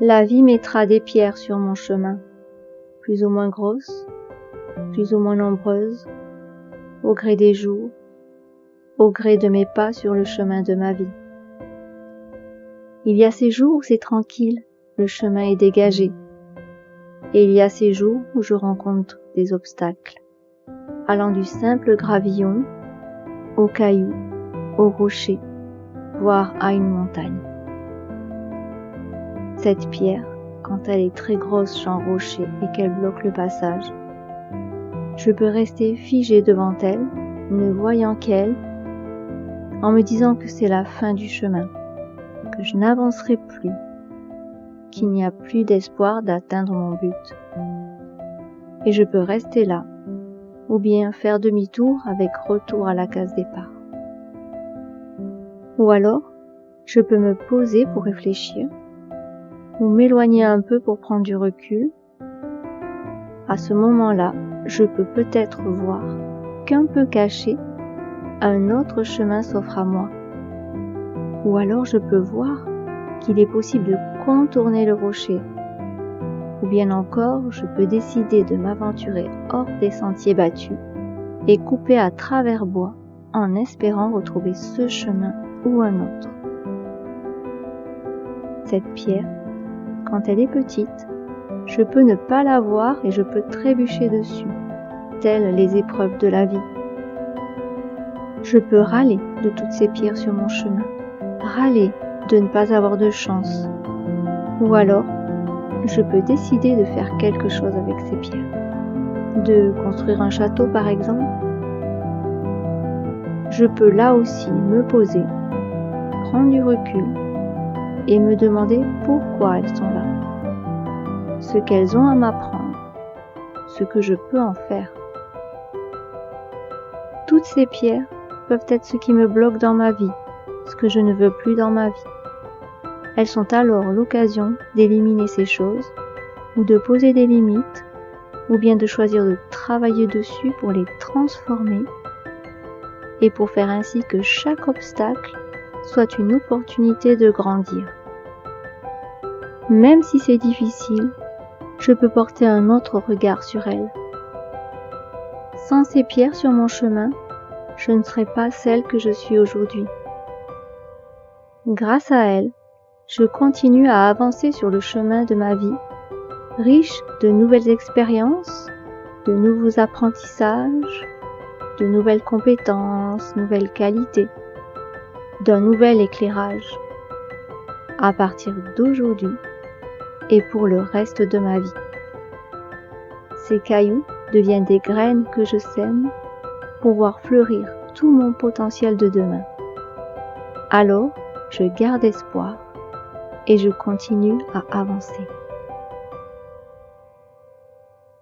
La vie mettra des pierres sur mon chemin, plus ou moins grosses, plus ou moins nombreuses, au gré des jours, au gré de mes pas sur le chemin de ma vie. Il y a ces jours où c'est tranquille, le chemin est dégagé, et il y a ces jours où je rencontre des obstacles, allant du simple gravillon aux cailloux, aux rochers, voire à une montagne. Cette pierre, quand elle est très grosse genre rocher et qu'elle bloque le passage, je peux rester figé devant elle, ne voyant qu'elle, en me disant que c'est la fin du chemin, que je n'avancerai plus, qu'il n'y a plus d'espoir d'atteindre mon but. Et je peux rester là, ou bien faire demi-tour avec retour à la case départ. Ou alors, je peux me poser pour réfléchir, ou m'éloigner un peu pour prendre du recul. À ce moment-là, je peux peut-être voir qu'un peu caché, un autre chemin s'offre à moi. Ou alors je peux voir qu'il est possible de contourner le rocher. Ou bien encore, je peux décider de m'aventurer hors des sentiers battus et couper à travers bois en espérant retrouver ce chemin ou un autre. Cette pierre, quand elle est petite, je peux ne pas la voir et je peux trébucher dessus, telles les épreuves de la vie. Je peux râler de toutes ces pierres sur mon chemin, râler de ne pas avoir de chance. Ou alors, je peux décider de faire quelque chose avec ces pierres, de construire un château par exemple. Je peux là aussi me poser, prendre du recul et me demander pourquoi elles sont là, ce qu'elles ont à m'apprendre, ce que je peux en faire. Toutes ces pierres peuvent être ce qui me bloque dans ma vie, ce que je ne veux plus dans ma vie. Elles sont alors l'occasion d'éliminer ces choses, ou de poser des limites, ou bien de choisir de travailler dessus pour les transformer, et pour faire ainsi que chaque obstacle soit une opportunité de grandir. Même si c'est difficile, je peux porter un autre regard sur elles. Sans ces pierres sur mon chemin, je ne serais pas celle que je suis aujourd'hui. Grâce à elles, je continue à avancer sur le chemin de ma vie, riche de nouvelles expériences, de nouveaux apprentissages, de nouvelles compétences, nouvelles qualités, d'un nouvel éclairage, à partir d'aujourd'hui et pour le reste de ma vie. Ces cailloux deviennent des graines que je sème pour voir fleurir tout mon potentiel de demain. Alors, je garde espoir et je continue à avancer.